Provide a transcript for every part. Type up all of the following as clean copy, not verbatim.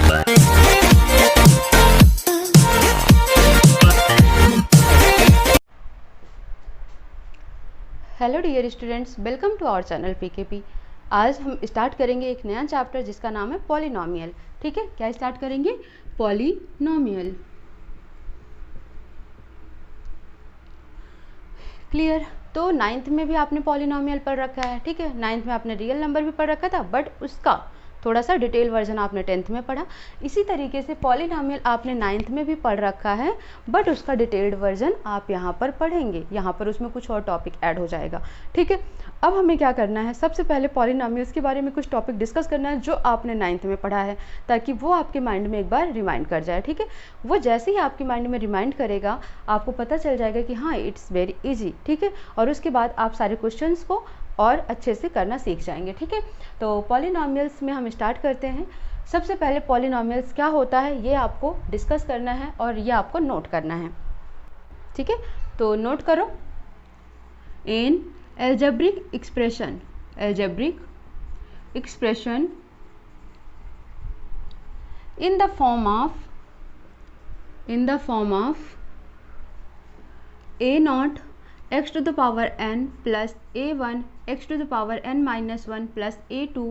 Hello dear students, welcome to our channel PKP. आज हम start करेंगे एक नया चैप्टर जिसका नाम है पॉलिनोमियल। ठीक है, क्या स्टार्ट करेंगे? पॉलिनोमियल। क्लियर? तो नाइन्थ में भी आपने पॉलिनोमियल पढ़ रखा है। ठीक है, नाइन्थ में आपने रियल नंबर भी पढ़ रखा था, बट उसका थोड़ा सा डिटेल वर्जन आपने 10th में पढ़ा। इसी तरीके से पॉलिनोमियल आपने 9th में भी पढ़ रखा है, बट उसका डिटेल्ड वर्जन आप यहाँ पर पढ़ेंगे। यहाँ पर उसमें कुछ और टॉपिक ऐड हो जाएगा। ठीक है, अब हमें क्या करना है, सबसे पहले पॉलिनोमियल्स के बारे में कुछ टॉपिक डिस्कस करना है जो आपने 9th में पढ़ा है, ताकि वो आपके माइंड में एक बार रिमाइंड कर जाए। ठीक है, वो जैसे ही आपके माइंड में रिमाइंड करेगा आपको पता चल जाएगा कि हाँ, इट्स वेरी ईजी। ठीक है, और उसके बाद आप सारे क्वेश्चंस को और अच्छे से करना सीख जाएंगे। ठीक है, तो पॉलिनोमियल्स में हम स्टार्ट करते हैं। सबसे पहले पॉलिनोमियल्स क्या होता है ये आपको डिस्कस करना है और ये आपको नोट करना है। ठीक है, तो नोट करो। In algebraic expression in the form of a naught x to the power n plus a1 x to the power n minus 1 plus a2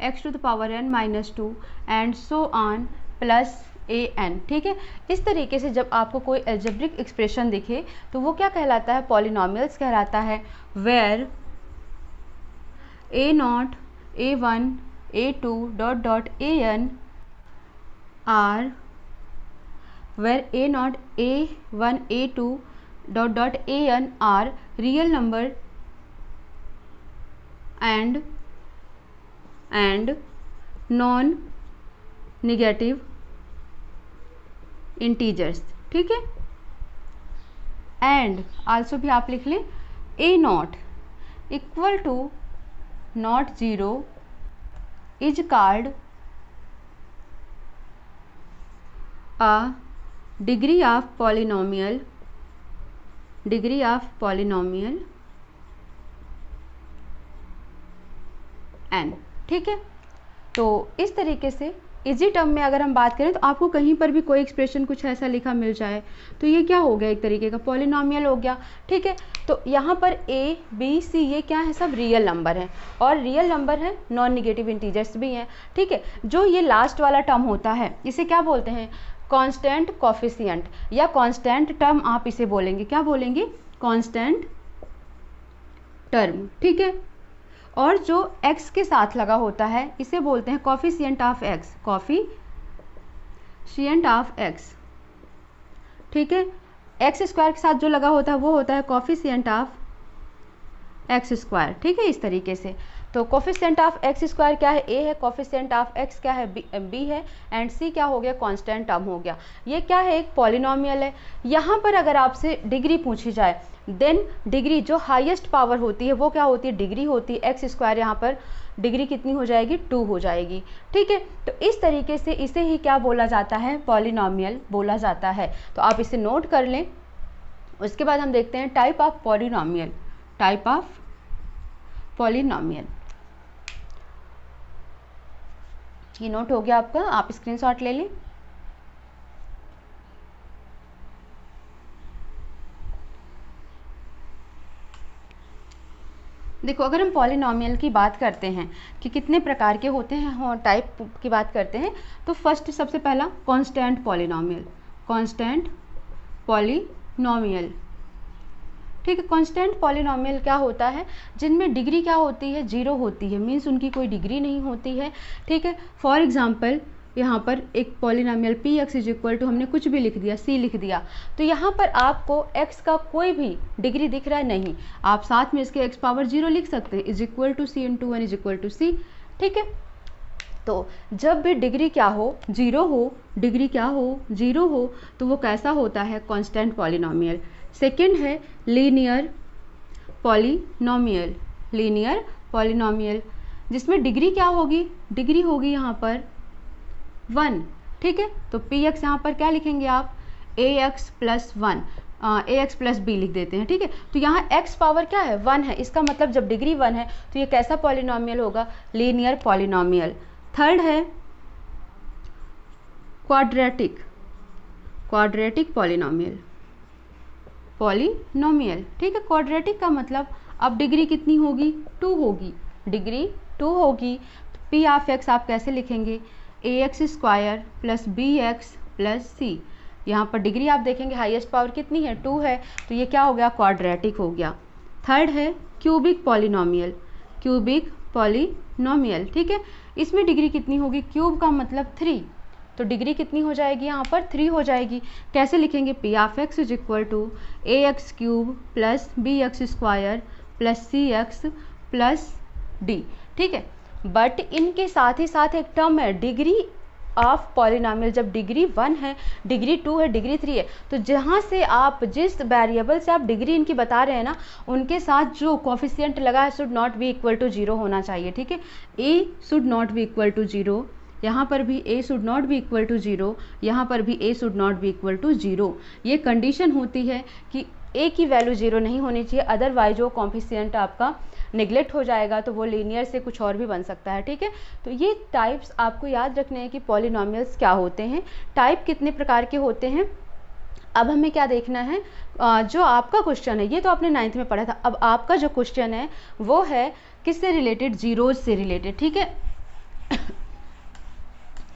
x to the power n minus 2 and so on plus an। ठीक है, इस तरीके से जब आपको कोई algebraic expression दिखे तो वो क्या कहलाता है? पॉलिनोमियल्स कहलाता है। Where a naught a1 a2 dot dot an are where a naught a1 a2 dot dot an are real number and non negative integers। ठीक है, and also भी आप लिख लें a naught equal to not 0 is called a degree of polynomial n। ठीक है, तो इस तरीके से इजी टर्म में अगर हम बात करें तो आपको कहीं पर भी कोई एक्सप्रेशन कुछ ऐसा लिखा मिल जाए तो ये क्या हो गया? एक तरीके का पॉलिनोमियल हो गया। ठीक है, तो यहाँ पर ए बी सी ये क्या है? सब रियल नंबर है, और रियल नंबर है, नॉन निगेटिव इंटीजर्स भी हैं। ठीक है, जो ये लास्ट वाला टर्म होता है इसे क्या बोलते हैं? कांस्टेंट कोफिशिएंट या कांस्टेंट टर्म आप इसे बोलेंगे। क्या बोलेंगे? Constant term. ठीक है, और जो x के साथ लगा होता है इसे बोलते हैं कोफिशिएंट ऑफ x। ठीक है, x स्क्वायर के साथ जो लगा होता है वो होता है कोफिशिएंट ऑफ x स्क्वायर। ठीक है, इस तरीके से तो कोफिशिएंट ऑफ x स्क्वायर क्या है? a है। कोफिशिएंट ऑफ x क्या है? b है। एंड c क्या हो गया? कांस्टेंट टर्म हो गया। ये क्या है? एक पॉलिनोमियल है। यहाँ पर अगर आपसे डिग्री पूछी जाए देन डिग्री जो हाईएस्ट पावर होती है वो क्या होती है? डिग्री होती है। एक्स स्क्वायर यहाँ पर डिग्री कितनी हो जाएगी? 2 हो जाएगी। ठीक है, तो इस तरीके से इसे ही क्या बोला जाता है? पॉलिनोमियल बोला जाता है। तो आप इसे नोट कर लें। उसके बाद हम देखते हैं टाइप ऑफ पॉलिनोमियल। ये नोट हो गया आपका, आप स्क्रीनशॉट ले लें। देखो, अगर हम पॉलिनोमियल की बात करते हैं कि कितने प्रकार के होते हैं, टाइप की बात करते हैं, तो फर्स्ट सबसे पहला कांस्टेंट पॉलिनोमियल। ठीक है, कांस्टेंट पॉलिनोमियल क्या होता है? जिनमें डिग्री क्या होती है? 0 होती है, मीन्स उनकी कोई डिग्री नहीं होती है। ठीक है, फॉर एग्जांपल यहाँ पर एक polynomial P x is equal to हमने कुछ भी लिख दिया, सी लिख दिया, तो यहाँ पर आपको x का कोई भी डिग्री दिख रहा है नहीं, आप साथ में इसके x पावर 0 लिख सकते हैं, is equal to C into 1 is equal to C. ठीक है, तो जब भी डिग्री क्या हो? 0 हो, डिग्री क्या हो? 0 हो, तो वो कैसा होता है? Constant polynomial. सेकेंड है लीनियर पॉलिनोमियल, जिसमें डिग्री क्या होगी? डिग्री होगी यहाँ पर 1। ठीक है, तो पी एक्स यहाँ पर क्या लिखेंगे आप? ए एक्स प्लस 1, ए एक्स प्लस बी लिख देते हैं। ठीक है, तो यहाँ x पावर क्या है? 1 है। इसका मतलब जब डिग्री 1 है तो ये कैसा पॉलिनोमियल होगा? Linear polynomial. थर्ड है क्वाड्रेटिक पॉलिनोमियल, ठीक है। क्वाड्रेटिक का मतलब अब डिग्री कितनी होगी, 2 होगी, डिग्री 2 होगी। पी ऑफ एक्स आप कैसे लिखेंगे, ax² प्लस bx प्लस सी। यहाँ पर डिग्री आप देखेंगे हाईएस्ट पावर कितनी है, 2 है, तो ये क्या हो गया, क्वाड्रेटिक हो गया। थर्ड है क्यूबिक पॉलिनोमियल, ठीक है। इसमें डिग्री कितनी होगी, क्यूब का मतलब 3, तो डिग्री कितनी हो जाएगी यहाँ पर, 3 हो जाएगी। कैसे लिखेंगे, P of x is equal to ax³ plus bx² plus cx plus d, ठीक है। बट इनके साथ ही साथ एक टर्म है डिग्री ऑफ पॉलिनोमियल, जब डिग्री 1 है, डिग्री 2 है, डिग्री 3 है, तो जहाँ से आप जिस वेरिएबल से आप डिग्री इनकी बता रहे हैं ना, उनके साथ जो कोफिशिएंट लगा है should not be equal to 0 होना चाहिए, ठीक है। a should not be equal to 0, यहाँ पर भी a should not be equal to 0, यहाँ पर भी a should not be equal to 0। ये कंडीशन होती है कि a की वैल्यू 0 नहीं होनी चाहिए, अदरवाइज वो कोफिशिएंट आपका नेग्लेक्ट हो जाएगा, तो वो लीनियर से कुछ और भी बन सकता है, ठीक है। तो ये टाइप्स आपको याद रखने हैं कि पॉलिनोमियल्स क्या होते हैं, टाइप कितने प्रकार के होते हैं। अब हमें क्या देखना है, जो आपका क्वेश्चन है, ये तो आपने 9th में पढ़ा था, अब आपका जो क्वेश्चन है वो है किससे रिलेटेड, जीरोज से रिलेटेड, ठीक है।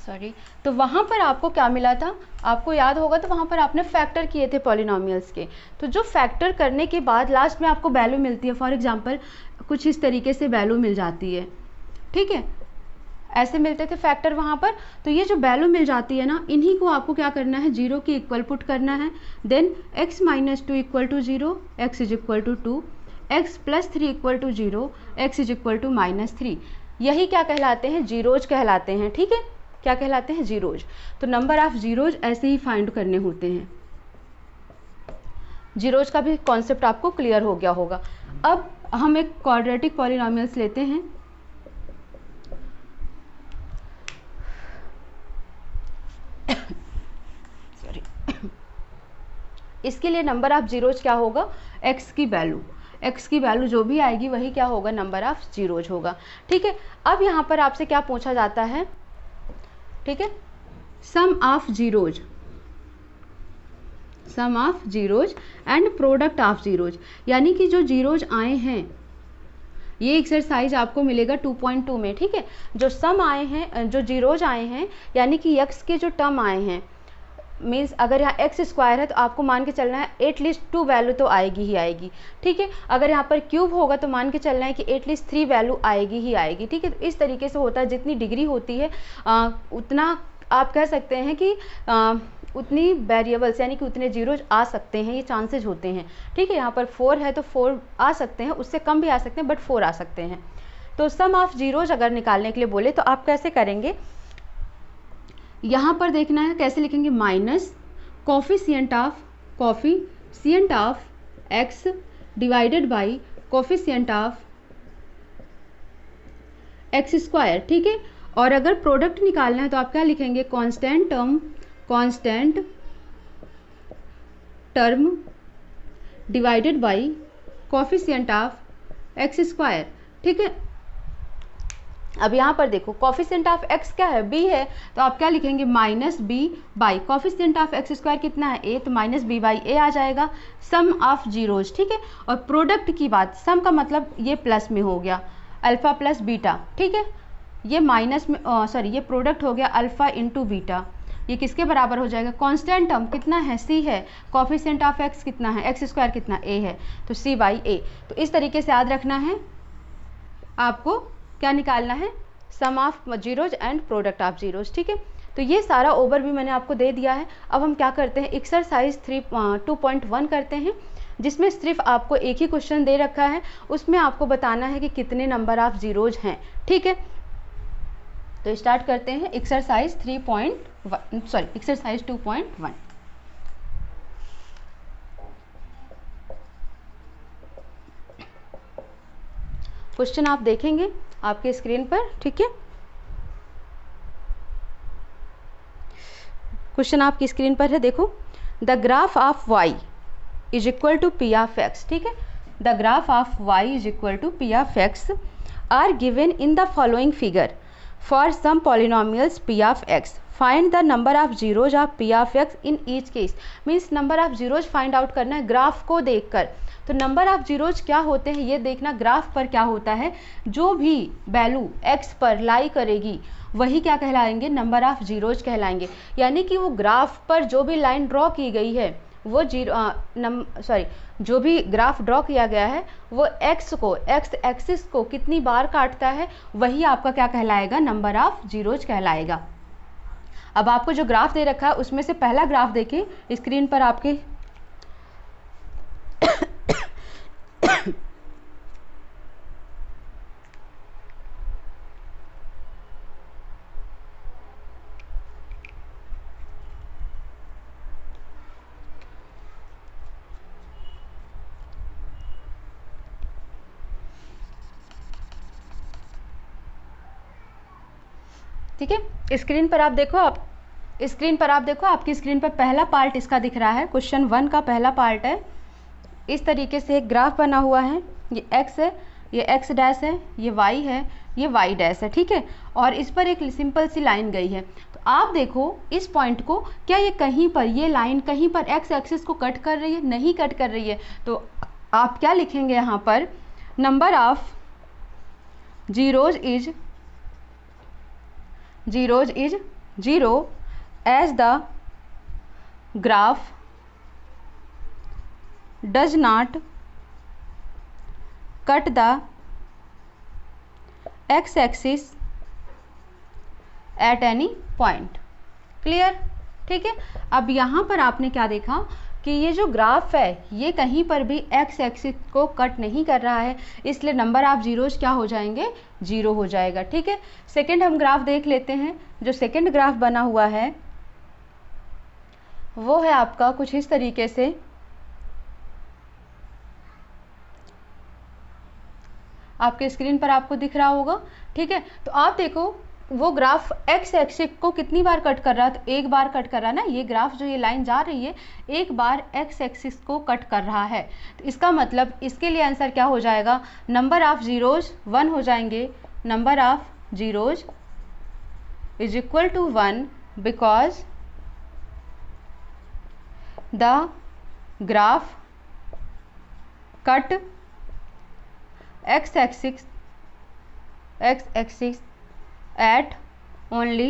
सॉरी, तो वहाँ पर आपको क्या मिला था, आपको याद होगा, तो वहाँ पर आपने फैक्टर किए थे पॉलिनोमियल्स के। तो जो फैक्टर करने के बाद लास्ट में आपको वैल्यू मिलती है, फॉर एग्जांपल कुछ इस तरीके से वैल्यू मिल जाती है, ठीक है, ऐसे मिलते थे फैक्टर वहाँ पर। तो ये जो वैल्यू मिल जाती है ना, इन्हीं को आपको क्या करना है, 0 की इक्वल पुट करना है। Then x - 2 equal to 0, x is equal to 2, x plus 3 equal to 0, x is equal to -3। यही क्या कहलाते हैं, जीरोज कहलाते हैं, ठीक है। क्या कहलाते हैं, जीरोज। तो नंबर ऑफ जीरोज ऐसे ही फाइंड करने होते हैं। जीरोज का भी कॉन्सेप्ट आपको क्लियर हो गया होगा। अब हम एक क्वाड्रेटिक पॉलिनोमियल्स लेते हैं। सॉरी, इसके लिए नंबर ऑफ जीरोज क्या होगा, x की वैल्यू जो भी आएगी वही क्या होगा, नंबर ऑफ जीरोज होगा, ठीक है। अब यहाँ पर आपसे क्या पूछा जाता है, ठीक है, sum of zeros and product of zeros, यानी कि जो जीरोज आए हैं, ये एक्सरसाइज आपको मिलेगा 2.2 में, ठीक है। जो सम आए हैं, जो जीरोज आए हैं, यानी कि x के जो टर्म आए हैं, मीन्स अगर यहाँ x² है तो आपको मान के चलना है एटलीस्ट 2 वैल्यू तो आएगी ही आएगी, ठीक है। अगर यहाँ पर क्यूब होगा तो मान के चलना है कि एटलीस्ट 3 वैल्यू आएगी ही आएगी, ठीक है। तो इस तरीके से होता है, जितनी डिग्री होती है उतना आप कह सकते हैं कि उतनी वेरिएबल्स यानी कि उतने जीरोज आ सकते हैं, ये चांसेज होते हैं, ठीक है। यहाँ पर 4 है तो 4 आ सकते हैं, उससे कम भी आ सकते हैं, बट 4 आ सकते हैं। तो सम ऑफ जीरोज अगर निकालने के लिए बोले तो आप कैसे करेंगे, यहाँ पर देखना है कैसे लिखेंगे, minus coefficient of x divided by coefficient of x², ठीक है। और अगर प्रोडक्ट निकालना है तो आप क्या लिखेंगे, constant term divided by coefficient of x², ठीक है। अब यहाँ पर देखो कोफिशिएंट ऑफ x क्या है, b है, तो आप क्या लिखेंगे, -b by coefficient of x² कितना है, a, तो -b बाई a आ जाएगा। सम ऑफ जीरोज, ठीक है। और प्रोडक्ट की बात, सम का मतलब ये प्लस में हो गया, अल्फा प्लस बीटा, ठीक है। ये माइनस में सॉरी, ये प्रोडक्ट हो गया अल्फा इंटू बीटा, ये किसके बराबर हो जाएगा, कांस्टेंट टर्म कितना है, c है, कोफिशिएंट ऑफ x कितना है, x² कितना, a है, तो c बाई a। तो इस तरीके से याद रखना है आपको, क्या निकालना है, sum of zeros and product of zeros, ठीक है। तो ये सारा ओवरव्यू मैंने आपको दे दिया है। अब हम क्या करते हैं, एक्सरसाइज 2.1 करते हैं, जिसमें सिर्फ आपको एक ही क्वेश्चन दे रखा है, उसमें आपको बताना है कि कितने नंबर ऑफ जीरोज हैं, ठीक है। तो स्टार्ट करते हैं एक्सरसाइज 2.1। क्वेश्चन आप देखेंगे आपके स्क्रीन पर, ठीक है। क्वेश्चन आपकी स्क्रीन पर है, देखो, the graph of y is equal to P of x, ठीक है। The graph of y is equal to P of x are given in the following figure. For some polynomials p of x find the number of zeros of p of x in each case. Means number of zeros find out करना है graph को देखकर। तो number of zeros क्या होते हैं ये देखना, ग्राफ पर क्या होता है, जो भी वैल्यू x पर लाई करेगी वही क्या कहलाएंगे, नंबर ऑफ जीरोज कहलाएंगे। यानी कि वो ग्राफ पर जो भी लाइन ड्रॉ की गई है वो जो भी ग्राफ ड्रॉ किया गया है वो x एक्सिस को कितनी बार काटता है वही आपका क्या कहलाएगा, नंबर ऑफ जीरोज कहलाएगा। अब आपको जो ग्राफ दे रखा है उसमें से पहला ग्राफ देखें स्क्रीन पर आपके ठीक है, स्क्रीन पर आप देखो, आपकी स्क्रीन पर पहला पार्ट इसका दिख रहा है, क्वेश्चन 1 का पहला पार्ट है। इस तरीके से एक ग्राफ बना हुआ है, ये x है, ये x डैश है, ये y है, ये y डैश है, ठीक है। और इस पर एक सिंपल सी लाइन गई है। तो आप देखो इस पॉइंट को, क्या ये कहीं पर, ये लाइन कहीं पर x एक्सिस को कट कर रही है, नहीं कट कर रही है। तो आप क्या लिखेंगे यहाँ पर, number of zeros is 0 as the graph does not cut the x axis at any point। Clear, ठीक है। अब यहाँ पर आपने क्या देखा कि ये जो ग्राफ है ये कहीं पर भी x एक्सिस को कट नहीं कर रहा है, इसलिए नंबर ऑफ जीरोज क्या हो जाएंगे, 0 हो जाएगा, ठीक है। सेकंड हम ग्राफ देख लेते हैं। जो सेकंड ग्राफ बना हुआ है वो है आपका कुछ इस तरीके से, आपके स्क्रीन पर आपको दिख रहा होगा, ठीक है। तो आप देखो वो ग्राफ x एक्सिस को कितनी बार कट कर रहा है, तो एक बार कट कर रहा है ना, ये ग्राफ जो ये लाइन जा रही है एक बार x एक्सिस को कट कर रहा है। तो इसका मतलब इसके लिए आंसर क्या हो जाएगा, नंबर ऑफ जीरोज 1 हो जाएंगे। Number of zeros is equal to 1 because the graph cut x axis at only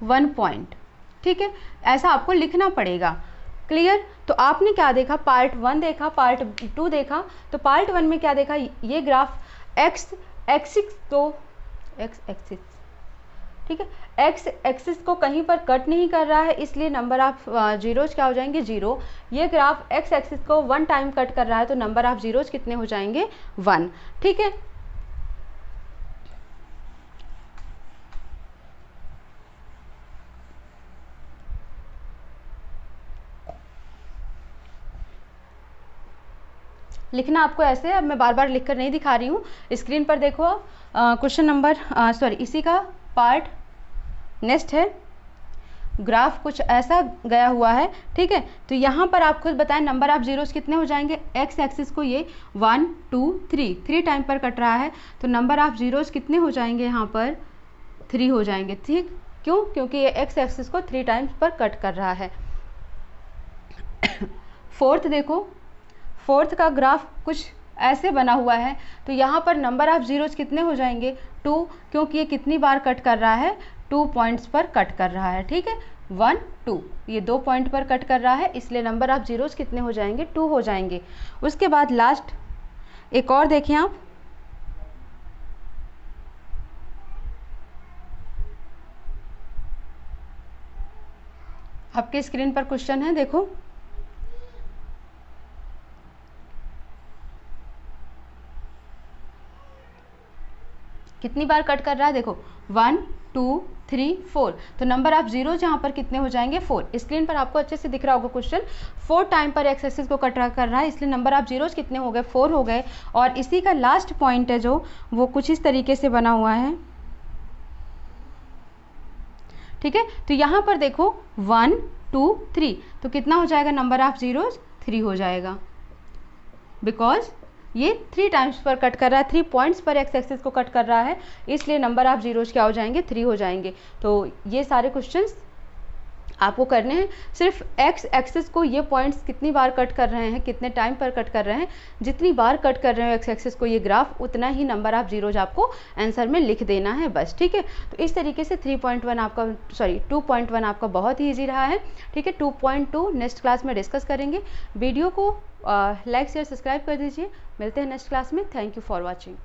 1 point, ठीक है। ऐसा आपको लिखना पड़ेगा, क्लियर। तो आपने क्या देखा, पार्ट 1 देखा, पार्ट 2 देखा। तो पार्ट 1 में क्या देखा, ये ग्राफ x एक्सिस को, ठीक है, x एक्सिस को कहीं पर कट नहीं कर रहा है, इसलिए नंबर ऑफ जीरोज क्या हो जाएंगे, 0। ये ग्राफ x एक्सिस को 1 टाइम कट कर रहा है, तो नंबर ऑफ जीरोज कितने हो जाएंगे, 1, ठीक है। लिखना आपको ऐसे, अब मैं बार बार लिखकर नहीं दिखा रही हूँ, स्क्रीन पर देखो। क्वेश्चन नंबर इसी का पार्ट नेक्स्ट है। ग्राफ कुछ ऐसा गया हुआ है, ठीक है। तो यहाँ पर आप खुद बताएं नंबर ऑफ जीरोज कितने हो जाएंगे, x एक्सिस को ये 1 2 3 टाइम पर कट रहा है, तो नंबर ऑफ जीरोज कितने हो जाएंगे, यहाँ पर 3 हो जाएंगे, ठीक। क्यों, क्योंकि ये x एक्सिस को 3 टाइम्स पर कट कर रहा है। फोर्थ देखो, फोर्थ का ग्राफ कुछ ऐसे बना हुआ है। तो यहाँ पर नंबर ऑफ जीरोज कितने हो जाएंगे, 2, क्योंकि ये कितनी बार कट कर रहा है, 2 पॉइंट्स पर कट कर रहा है, ठीक है। 1 2, ये 2 पॉइंट पर कट कर रहा है, इसलिए नंबर ऑफ जीरोज कितने हो जाएंगे, 2 हो जाएंगे। उसके बाद लास्ट एक और देखें आप, आपके स्क्रीन पर क्वेश्चन है, देखो। कितनी बार कट कर रहा है, देखो 1 2 3 4, तो नंबर ऑफ जीरो यहाँ पर कितने हो जाएंगे, 4। स्क्रीन पर आपको अच्छे से दिख रहा होगा क्वेश्चन, 4 टाइम पर एक्स एक्सिस को कट कर रहा है, इसलिए नंबर ऑफ जीरोज कितने हो गए, 4 हो गए। और इसी का लास्ट पॉइंट है जो वो कुछ इस तरीके से बना हुआ है, ठीक है। तो यहाँ पर देखो 1 2 3, तो कितना हो जाएगा, नंबर ऑफ जीरोज 3 हो जाएगा, बिकॉज ये 3 टाइम्स पर कट कर रहा है, 3 पॉइंट्स पर एक्स एक्सिस को कट कर रहा है, इसलिए नंबर ऑफ जीरोज क्या हो जाएंगे, 3 हो जाएंगे। तो ये सारे क्वेश्चंस आपको करने हैं। सिर्फ एक्स एक्सिस को ये पॉइंट्स कितनी बार कट कर रहे हैं, कितने टाइम पर कट कर रहे हैं, जितनी बार कट कर रहे हो एक्स एक्सिस को ये ग्राफ, उतना ही नंबर ऑफ जीरोज आपको आंसर में लिख देना है बस, ठीक है। तो इस तरीके से 3.1 आपका 2.1 आपका बहुत ही ईजी रहा है, ठीक है। 2.2 नेक्स्ट क्लास में डिस्कस करेंगे। वीडियो को लाइक शेयर सब्सक्राइब कर दीजिए। मिलते हैं नेक्स्ट क्लास में। Thank you for watching.